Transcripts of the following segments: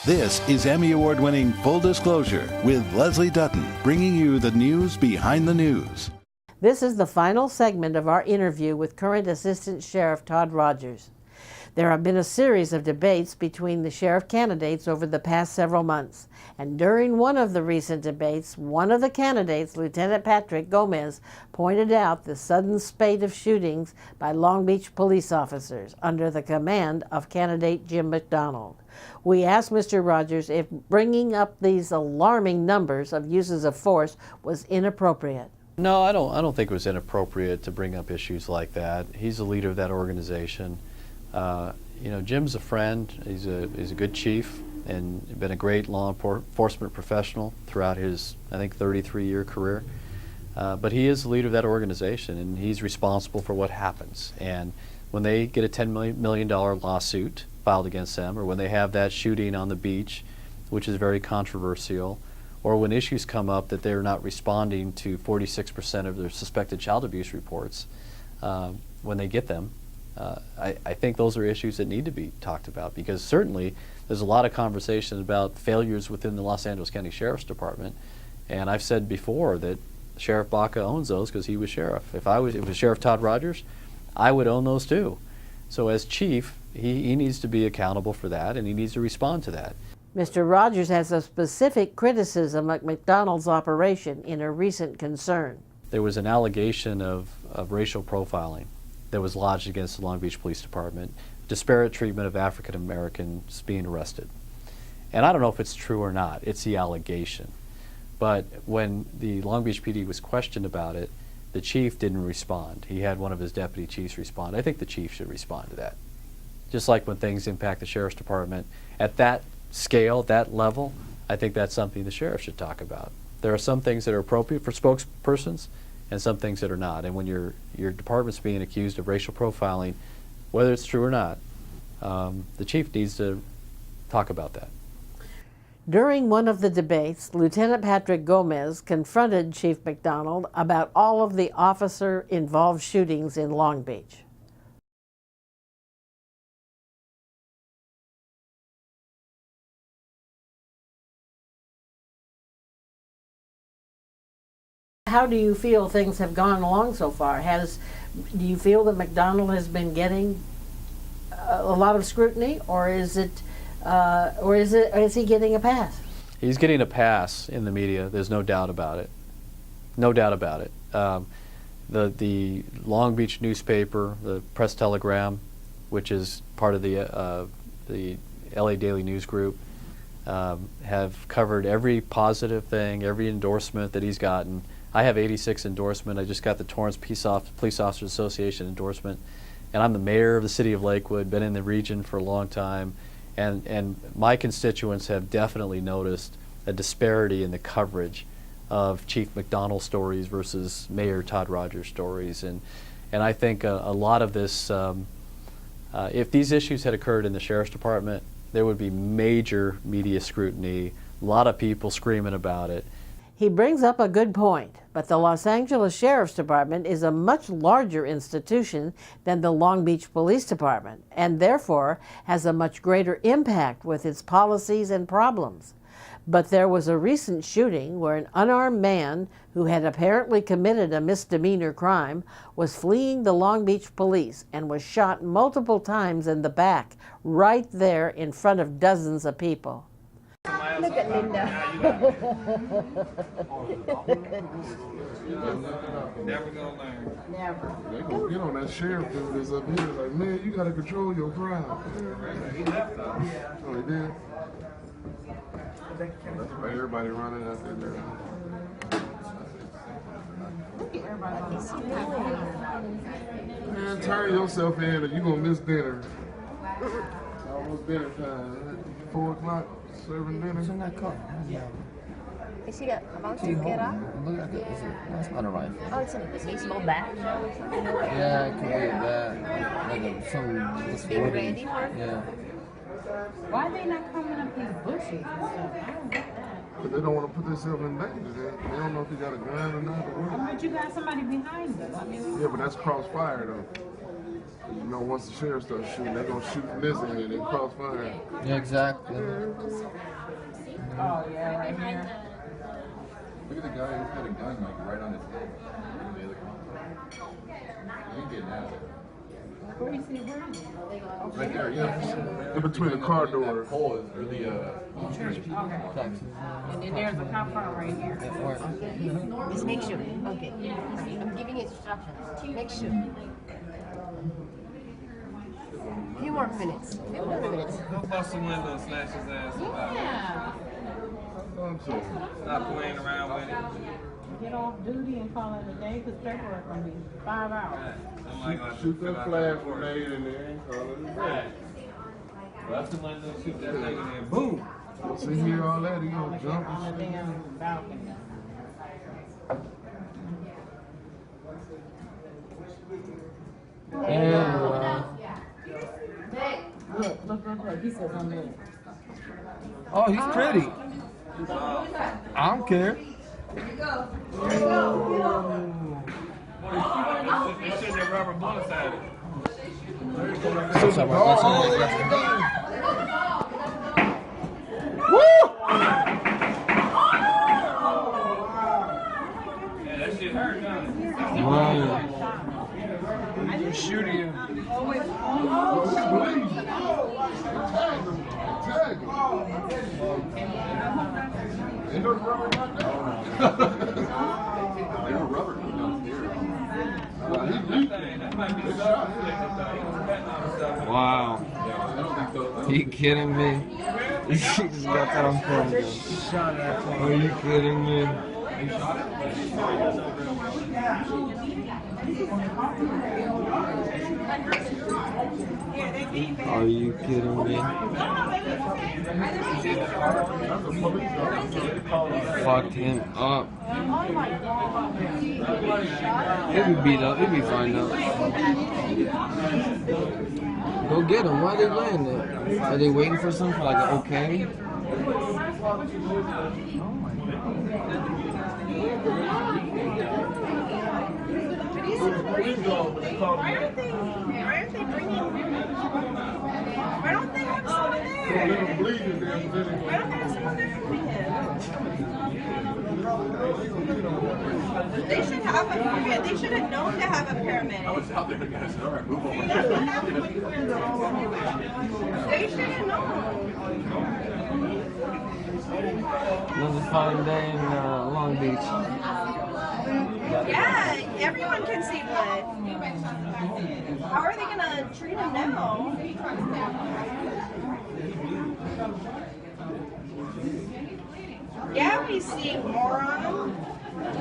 This is Emmy Award-winning Full Disclosure with Leslie Dutton, bringing you the news behind the news. This is the final segment of our interview with current Assistant Sheriff Todd Rogers. There have been a series of debates between the sheriff candidates over the past several months, and during one of the recent debates, one of the candidates, Lieutenant Patrick Gomez, pointed out the sudden spate of shootings by Long Beach police officers under the command of candidate Jim McDonald. We asked Mr. Rogers if bringing up these alarming numbers of uses of force was inappropriate. No, I don't think it was inappropriate to bring up issues like that. He's the leader of that organization. Jim's a friend. He's a good chief and been a great law enforcement professional throughout his, I think, 33-year career. But he is the leader of that organization, and he's responsible for what happens. And when they get a $10 million lawsuit filed against them, or when they have that shooting on the beach, which is very controversial, or when issues come up that they're not responding to 46% of their suspected child abuse reports when they get them, I think those are issues that need to be talked about, because certainly there's a lot of conversation about failures within the Los Angeles County Sheriff's Department, and I've said before that Sheriff Baca owns those because he was sheriff. If it was Sheriff Todd Rogers, I would own those too. So as chief, he needs to be accountable for that, and he needs to respond to that. Mr. Rogers has a specific criticism of McDonald's operation in a recent concern. There was an allegation of racial profiling that was lodged against the Long Beach Police Department, disparate treatment of African Americans being arrested. And I don't know if it's true or not, it's the allegation. But when the Long Beach PD was questioned about it, the chief didn't respond. He had one of his deputy chiefs respond. I think the chief should respond to that. Just like when things impact the Sheriff's Department, at that scale, that level, I think that's something the sheriff should talk about. There are some things that are appropriate for spokespersons and some things that are not. And when your department's being accused of racial profiling, whether it's true or not, the chief needs to talk about that. During one of the debates, Lieutenant Patrick Gomez confronted Chief McDonald about all of the officer-involved shootings in Long Beach. How do you feel things have gone along so far? Do you feel that McDonald has been getting a lot of scrutiny, or is he getting a pass? He's getting a pass in the media. There's no doubt about it. No doubt about it. The Long Beach newspaper, the Press Telegram, which is part of the LA Daily News Group, have covered every positive thing, every endorsement that he's gotten. I have 86 endorsement. I just got the Torrance Police Officers Association endorsement, and I'm the mayor of the city of Lakewood, been in the region for a long time, and my constituents have definitely noticed a disparity in the coverage of Chief McDonald stories versus Mayor Todd Rogers stories, and I think a lot of this, if these issues had occurred in the Sheriff's Department, there would be major media scrutiny, a lot of people screaming about it. He brings up a good point, but the Los Angeles Sheriff's Department is a much larger institution than the Long Beach Police Department, and therefore has a much greater impact with its policies and problems. But there was a recent shooting where an unarmed man who had apparently committed a misdemeanor crime was fleeing the Long Beach police and was shot multiple times in the back, right there in front of dozens of people. Look at Linda. Never gonna learn. Never. They gonna get on that sheriff dude that's up here. Like, man, you gotta control your crowd. Oh, he did? That's why everybody running out there. Look at everybody. Man, turn yourself in or you gonna miss dinner. It's almost dinner time. 4 o'clock, serving dinner. Is she about to get up? Look at it. That's not arrived. Oh, it's in a small bag. Yeah, I can wait that. Like some just Being wooden. ready for it? Yeah. Why are they not coming up these bushes and stuff? I don't get that. But they don't want to put themselves in danger. They don't know if they got a gun or not. Or what. But you got somebody behind them. I mean, Yeah, but that's crossfire though. You know, once the sheriff starts shooting, they're gonna shoot from this end and cross fire. Yeah, exactly. Oh, yeah, right here. Look at the guy who's got a gun like right on his head. The other cop. He ain't getting out of there. Where is he running? Right there, yeah. In between the car doors. Pole is really Church. Okay. And then there's a cop car right here. Just make sure. Okay. I'm giving instructions. Make sure. Few more minutes. Few more minutes. Go bust the window and snatch his ass out. Yeah. Stop playing around with it. Get off duty and call it a day because paperwork gonna be 5 hours. Shoot that flash grenade in there and call it a day. Bust the window, shoot that thing in there, boom. See here, all that, he gonna jump On the and shit. damn balcony. Look. He says I'm there. Oh, he's pretty. I don't care. They shoot that rubber bullets at it. Yeah, that shit hurt, don't it? You're shooting him. Tag him. Ain't no rubber knocked They were rubber downstairs. That might be the stuff. Wow. I don't think so. You kidding me? You just got that on film. Are you kidding me? Are you kidding me? Fucked him up. He'll be beat up. He'll be fine though. Go get him. Why are they laying there? Are they waiting for something like an okay? Why don't they have someone there? Let him bleed in there. Why don't they have someone there for him? They should have a, they should have known to have a paramedic. I was out there, guys. All right, move on. They should have known. Another fine day in Long Beach. Yeah, everyone can see blood. How are they gonna treat him now? Yeah, we see more on him.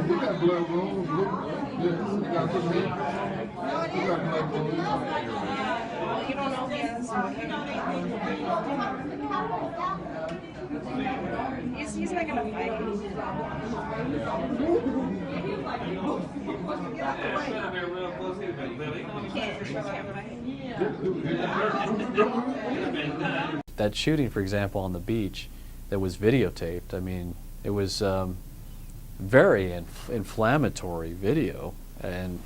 He got blood wounds. Yes, he got some head. He got blood wounds. Well, you don't know if he has. He's not gonna fight. That shooting, for example, on the beach that was videotaped, I mean, it was very inflammatory video and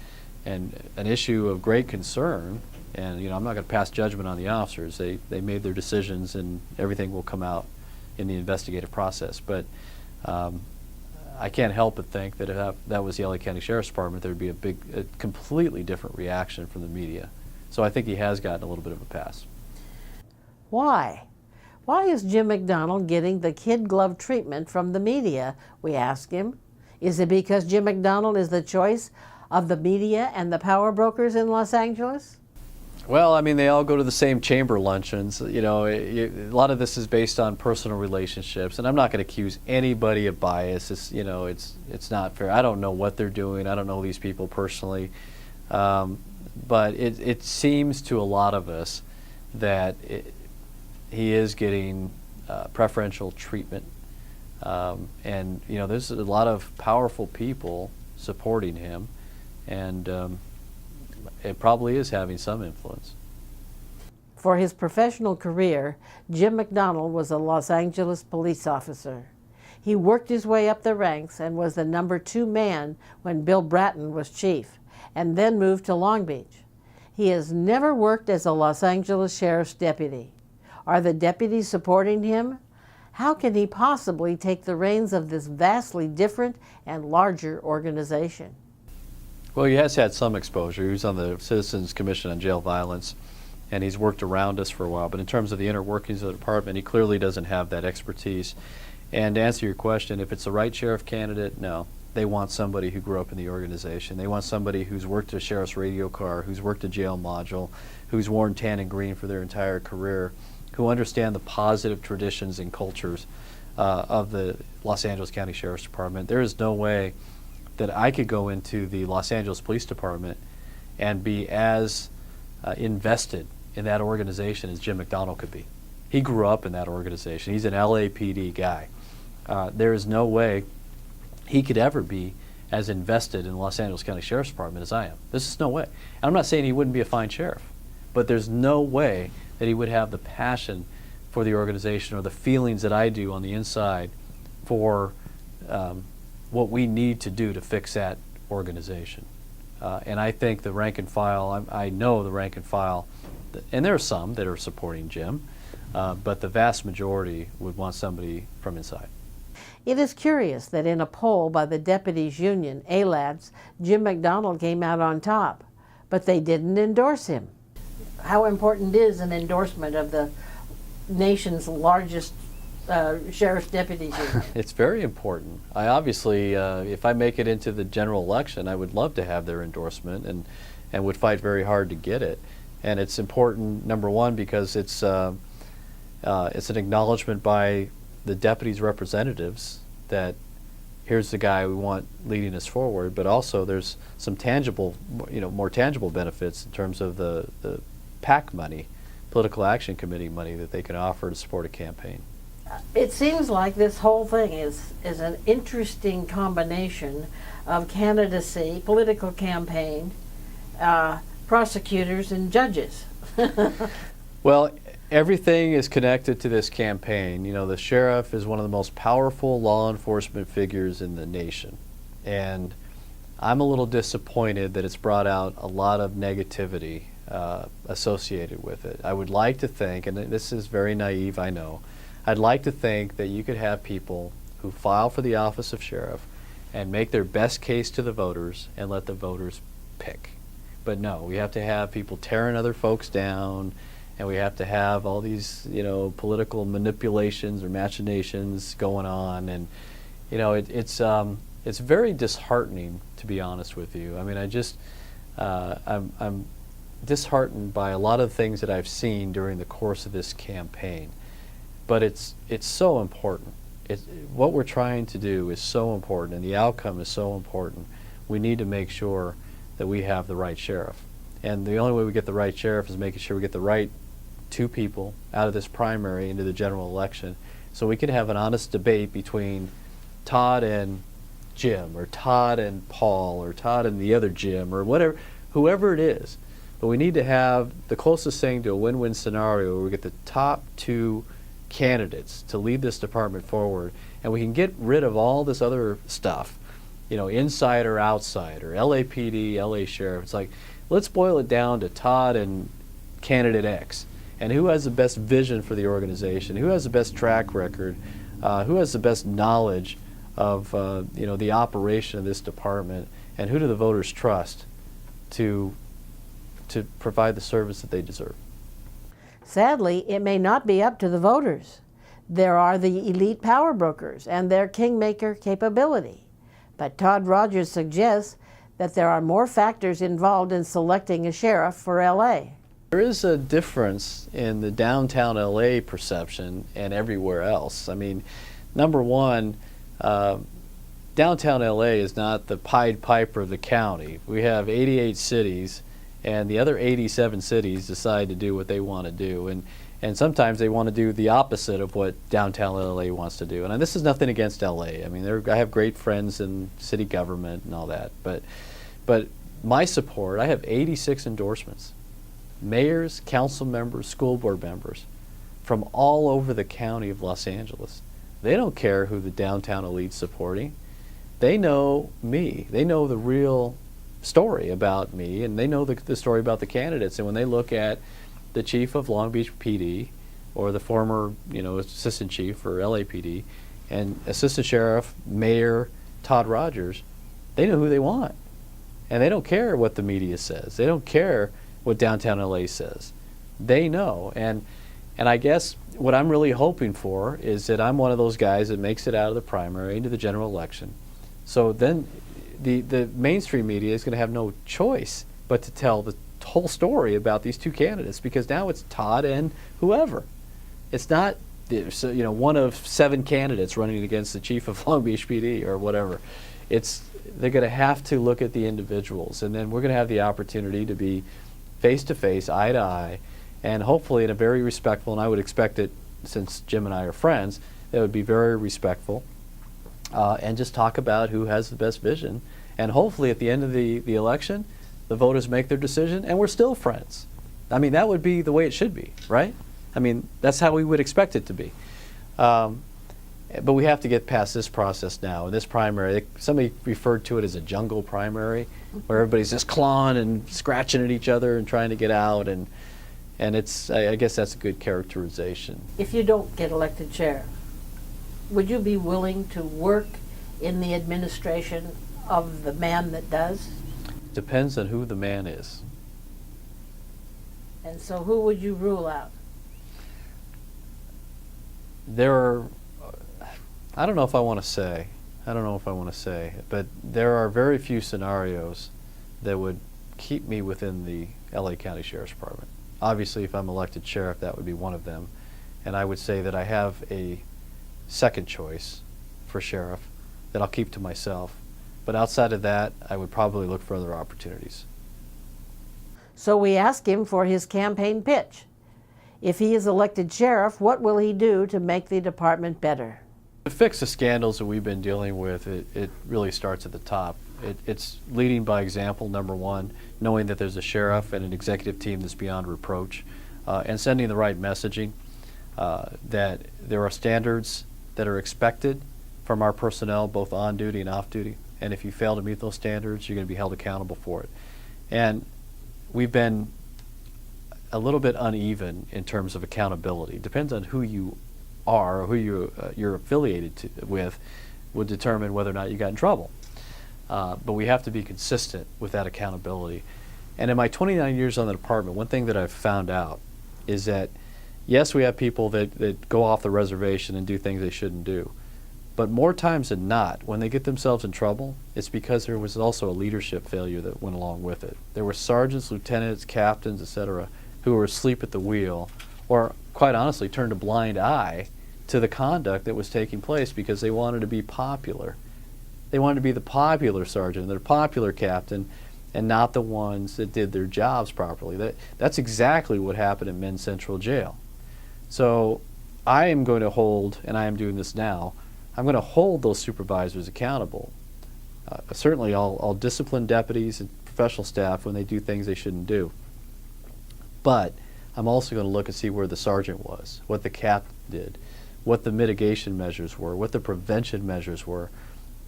an issue of great concern. And, I'm not going to pass judgment on the officers. They made their decisions and everything will come out in the investigative process. But I can't help but think that if that was the LA County Sheriff's Department, there would be a completely different reaction from the media. So I think he has gotten a little bit of a pass. Why? Why is Jim McDonald getting the kid glove treatment from the media, we ask him? Is it because Jim McDonald is the choice of the media and the power brokers in Los Angeles? Well, I mean, they all go to the same chamber luncheons. A lot of this is based on personal relationships, and I'm not going to accuse anybody of bias. It's not fair. I don't know what they're doing. I don't know these people personally, but it seems to a lot of us that he is getting preferential treatment, and there's a lot of powerful people supporting him, and it probably is having some influence. For his professional career, Jim McDonald was a Los Angeles police officer. He worked his way up the ranks and was the number 2 man when Bill Bratton was chief, and then moved to Long Beach. He has never worked as a Los Angeles Sheriff's deputy. Are the deputies supporting him? How can he possibly take the reins of this vastly different and larger organization? Well, he has had some exposure. He was on the Citizens Commission on Jail Violence, and he's worked around us for a while. But in terms of the inner workings of the department, he clearly doesn't have that expertise. And to answer your question, if it's the right sheriff candidate, no. They want somebody who grew up in the organization. They want somebody who's worked a sheriff's radio car, who's worked a jail module, who's worn tan and green for their entire career, who understand the positive traditions and cultures of the Los Angeles County Sheriff's Department. There is no way that I could go into the Los Angeles Police Department and be as invested in that organization as Jim McDonald could be. He grew up in that organization. He's an LAPD guy. There is no way he could ever be as invested in the Los Angeles County Sheriff's Department as I am. This is no way. And I'm not saying he wouldn't be a fine sheriff, but there's no way that he would have the passion for the organization or the feelings that I do on the inside for what we need to do to fix that organization. And I think the rank and file, I know the rank and file, and there are some that are supporting Jim, but the vast majority would want somebody from inside. It is curious that in a poll by the deputies union, ALADS, Jim McDonald came out on top, but they didn't endorse him. How important is an endorsement of the nation's largest sheriff's deputies union? It's very important. I obviously, if I make it into the general election, I would love to have their endorsement and would fight very hard to get it. And it's important, number one, because it's an acknowledgement by the deputies' representatives that here's the guy we want leading us forward, but also there's some tangible, more tangible benefits in terms of the PAC money, Political Action Committee money that they can offer to support a campaign. It seems like this whole thing is an interesting combination of candidacy, political campaign, prosecutors, and judges. Well, everything is connected to this campaign. You know, the sheriff is one of the most powerful law enforcement figures in the nation. And I'm a little disappointed that it's brought out a lot of negativity associated with it. I would like to think, and this is very naive, I know, I'd like to think that you could have people who file for the office of sheriff and make their best case to the voters and let the voters pick. But no, we have to have people tearing other folks down, and we have to have all these, political manipulations or machinations going on, and it's very disheartening, to be honest with you. I mean, I'm disheartened by a lot of things that I've seen during the course of this campaign, but it's so important. What we're trying to do is so important, and the outcome is so important. We need to make sure that we have the right sheriff, and the only way we get the right sheriff is making sure we get the right two people out of this primary into the general election, so we can have an honest debate between Todd and Jim, or Todd and Paul, or Todd and the other Jim, or whatever, whoever it is. But we need to have the closest thing to a win-win scenario where we get the top two candidates to lead this department forward, and we can get rid of all this other stuff, inside or outside, or LAPD, LA Sheriff. It's like, let's boil it down to Todd and candidate X. And who has the best vision for the organization? Who has the best track record? Who has the best knowledge of the operation of this department? And who do the voters trust to provide the service that they deserve? Sadly, it may not be up to the voters. There are the elite power brokers and their kingmaker capability. But Todd Rogers suggests that there are more factors involved in selecting a sheriff for LA. There is a difference in the downtown LA perception and everywhere else. I mean, number one, downtown LA is not the Pied Piper of the county. We have 88 cities, and the other 87 cities decide to do what they want to do. And sometimes they want to do the opposite of what downtown LA wants to do. And this is nothing against LA. I mean, I have great friends in city government and all that. But my support, I have 86 endorsements. Mayors, council members, school board members from all over the county of Los Angeles. They don't care who the downtown elite's supporting. They know me. They know the real story about me, and they know the story about the candidates. And when they look at the chief of Long Beach PD or the former, assistant chief for LAPD and assistant sheriff, mayor Todd Rogers, they know who they want. And they don't care what the media says. They don't care what downtown LA says. They know. And I guess what I'm really hoping for is that I'm one of those guys that makes it out of the primary into the general election. So then the mainstream media is going to have no choice but to tell the whole story about these two candidates, because now it's Todd and whoever. It's not one of 7 candidates running against the chief of Long Beach PD or whatever. They're going to have to look at the individuals, and then we're going to have the opportunity to be face-to-face, eye-to-eye, and hopefully in a very respectful, and I would expect it, since Jim and I are friends, it would be very respectful, and just talk about who has the best vision. And hopefully at the end of the election, the voters make their decision, and we're still friends. I mean, that would be the way it should be, right? I mean, that's how we would expect it to be. But we have to get past this process now. In this primary, somebody referred to it as a jungle primary, where everybody's just clawing and scratching at each other and trying to get out, and I guess that's a good characterization. If you don't get elected sheriff, would you be willing to work in the administration of the man that does? Depends on who the man is. And so who would you rule out? There are, I don't know if I want to say, but there are very few scenarios that would keep me within the LA County Sheriff's Department. Obviously, if I'm elected sheriff, that would be one of them. And I would say that I have a second choice for sheriff that I'll keep to myself. But outside of that, I would probably look for other opportunities. So we ask him for his campaign pitch. If he is elected sheriff, what will he do to make the department better? To fix the scandals that we've been dealing with, it really starts at the top. It's leading by example, number one, knowing that there's a sheriff and an executive team that's beyond reproach, and sending the right messaging, that there are standards that are expected from our personnel, both on duty and off duty, and if you fail to meet those standards, you're going to be held accountable for it. And we've been a little bit uneven in terms of accountability. Depends on who you are or who you're affiliated with would determine whether or not you got in trouble. But we have to be consistent with that accountability. And in my 29 years on the department, one thing that I've found out is that, yes, we have people that go off the reservation and do things they shouldn't do. But more times than not, when they get themselves in trouble, it's because there was also a leadership failure that went along with it. There were sergeants, lieutenants, captains, etc., who were asleep at the wheel, or quite honestly turned a blind eye to the conduct that was taking place because they wanted to be popular. They wanted to be the popular sergeant, the popular captain, and not the ones that did their jobs properly. That's exactly what happened in Men's Central Jail. So I am going to hold, and I am doing this now, I'm going to hold those supervisors accountable. Certainly I'll discipline deputies and professional staff when they do things they shouldn't do. But I'm also going to look and see where the sergeant was, what the captain did, what the mitigation measures were, what the prevention measures were,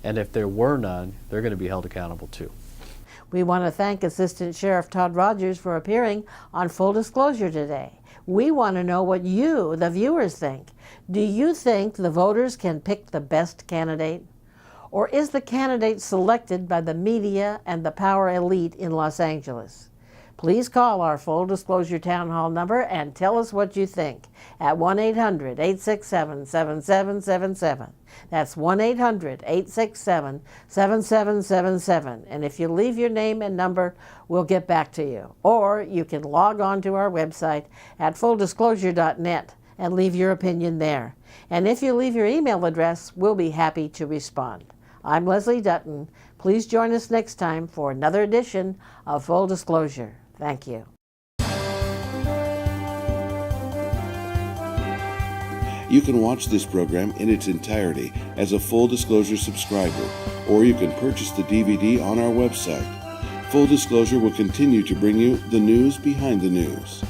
and if there were none, they're going to be held accountable too. We want to thank Assistant Sheriff Todd Rogers for appearing on Full Disclosure today. We want to know what you, the viewers, think. Do you think the voters can pick the best candidate? Or is the candidate selected by the media and the power elite in Los Angeles? Please call our Full Disclosure Town Hall number and tell us what you think at 1-800-867-7777. That's 1-800-867-7777. And if you leave your name and number, we'll get back to you. Or you can log on to our website at fulldisclosure.net and leave your opinion there. And if you leave your email address, we'll be happy to respond. I'm Leslie Dutton. Please join us next time for another edition of Full Disclosure. Thank you. You can watch this program in its entirety as a Full Disclosure subscriber, or you can purchase the DVD on our website. Full Disclosure will continue to bring you the news behind the news.